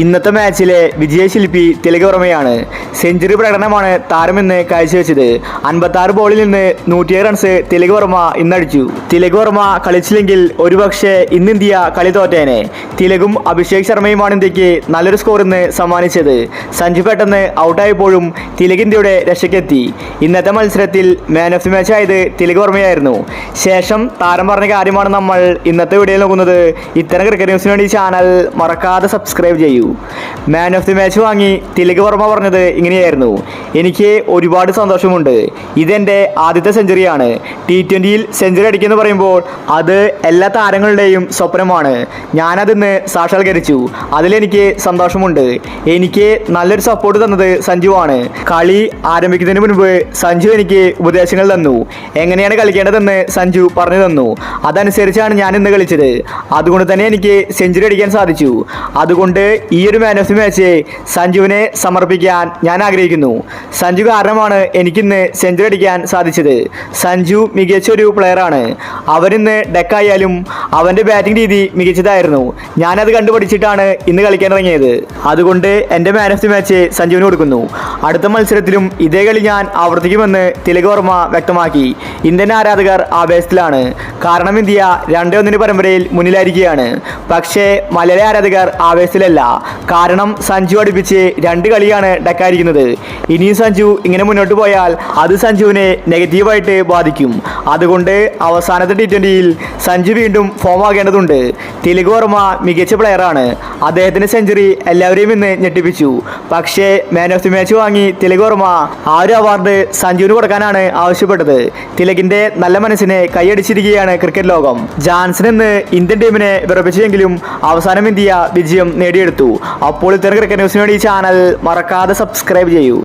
ഇന്നത്തെ മാച്ചിലെ വിജയശില്പി തിലക് വർമ്മയാണ്. സെഞ്ചുറി പ്രകടനമാണ് താരമെന്ന് കാഴ്ചവെച്ചത്. 56 ബോളിൽ നിന്ന് 107 റൺസ് തിലക് വർമ്മ ഇന്നടിച്ചു. തിലക് വർമ്മ കളിച്ചില്ലെങ്കിൽ ഒരുപക്ഷെ ഇന്ന് ഇന്ത്യ കളി തോറ്റേനെ. തിലകും അഭിഷേക് ശർമ്മയുമാണ് ഇന്ത്യക്ക് നല്ലൊരു സ്കോർ ഇന്ന് സമ്മാനിച്ചത്. സഞ്ജു പെട്ടെന്ന് ഔട്ടായപ്പോഴും തിലക് ഇന്ത്യയുടെ രക്ഷയ്ക്കെത്തി. ഇന്നത്തെ മത്സരത്തിൽ മാൻ ഓഫ് ദി മാച്ച് ആയത് തിലക് വർമ്മയായിരുന്നു. ശേഷം താരം പറഞ്ഞ കാര്യമാണ് നമ്മൾ ഇന്നത്തെ വീഡിയോയിൽ നോക്കുന്നത്. ഇത്തരം ക്രിക്കറ്റ് ന്യൂസിന് വേണ്ടി ചാനൽ മറക്കാതെ സബ്സ്ക്രൈബ് ചെയ്യൂ. മാൻ ഓഫ് ദി മാച്ച് വാങ്ങി തിലക് വർമ്മ പറഞ്ഞത് ഇങ്ങനെയായിരുന്നു: എനിക്ക് ഒരുപാട് സന്തോഷമുണ്ട്. ഇതെൻ്റെ ആദ്യത്തെ സെഞ്ചുറിയാണ്. T20യിൽ സെഞ്ചുറി അടിക്കുമെന്ന് പറയുമ്പോൾ അത് എല്ലാ താരങ്ങളുടെയും സ്വപ്നമാണ്. ഞാനതിന്ന് സാക്ഷാത്കരിച്ചു. അതിലെനിക്ക് സന്തോഷമുണ്ട്. എനിക്ക് നല്ലൊരു സപ്പോർട്ട് തന്നത് സഞ്ജുവാണ്. കളി ആരംഭിക്കുന്നതിന് മുൻപ് സഞ്ജു എനിക്ക് ഉപദേശങ്ങൾ തന്നു. എങ്ങനെയാണ് കളിക്കേണ്ടതെന്ന് സഞ്ജു പറഞ്ഞു തന്നു. അതനുസരിച്ചാണ് ഞാൻ ഇന്ന് കളിച്ചത്. അതുകൊണ്ട് തന്നെ എനിക്ക് സെഞ്ചുറി അടിക്കാൻ സാധിച്ചു. അതുകൊണ്ട് ഈ ഒരു മാൻ ഓഫ് ദി മാച്ച് സഞ്ജുവിനെ സമർപ്പിക്കാൻ ഞാൻ ആഗ്രഹിക്കുന്നു. സഞ്ജു കാരണമാണ് എനിക്കിന്ന് സെഞ്ചുറി അടിക്കാൻ സാധിച്ചത്. സഞ്ജു മികച്ചൊരു പ്ലെയറാണ്. അവനിന്ന് ഡെക്കായാലും അവൻ്റെ ബാറ്റിംഗ് രീതി മികച്ചതായിരുന്നു. ഞാനത് കണ്ടുപഠിച്ചിട്ടാണ് ഇന്ന് കളിക്കാൻ ഇറങ്ങിയത്. അതുകൊണ്ട് എൻ്റെ മാൻ ഓഫ് ദി മാച്ച് സഞ്ജുവിന് കൊടുക്കുന്നു. അടുത്ത മത്സരത്തിലും ഇതേ കളി ഞാൻ ആവർത്തിക്കുമെന്ന് തിലക് വർമ്മ വ്യക്തമാക്കി. ഇന്ത്യൻ ആരാധകർ ആവേശത്തിലാണ്. കാരണം ഇന്ത്യ 2-1 പരമ്പരയിൽ മുന്നിലായിരിക്കുകയാണ്. പക്ഷേ മലയാളി ആരാധകർ ആവേശത്തിലല്ല. കാരണം സഞ്ജു അടുപ്പിച്ച് 2 കളിയാണ് ഡക്കായിരിക്കുന്നത്. ഇനിയും സഞ്ജു ഇങ്ങനെ മുന്നോട്ട് പോയാൽ അത് സഞ്ജുവിനെ നെഗറ്റീവായിട്ട് ബാധിക്കും. അതുകൊണ്ട് അവസാനത്തെ T20യിൽ സഞ്ജു വീണ്ടും ഫോം ആകേണ്ടതുണ്ട്. തിലക് വർമ്മ മികച്ച പ്ലെയറാണ്. അദ്ദേഹത്തിൻ്റെ സെഞ്ചുറി എല്ലാവരെയും ഇന്ന് ഞെട്ടിപ്പിച്ചു. പക്ഷേ മാൻ ഓഫ് ദി മാച്ച് വാങ്ങി തിലക് വർമ്മ ആ ഒരു അവാർഡ് സഞ്ജുവിന് കൊടുക്കാനാണ് ആവശ്യപ്പെട്ടത്. തിലകിൻ്റെ നല്ല മനസ്സിനെ കൈയടിച്ചിരിക്കുകയാണ് ക്രിക്കറ്റ് ലോകം. ജാൻസൺ ഇന്ന് ഇന്ത്യൻ ടീമിനെ വിറപ്പിച്ചെങ്കിലും അവസാനം ഇന്ത്യ വിജയം നേടിയെടുത്തു. അപ്പോൾ ഇത്തരം ക്രിക്കറ്റ് ന്യൂസിന് വേണ്ടി ചാനൽ മറക്കാതെ സബ്സ്ക്രൈബ് ചെയ്യൂ.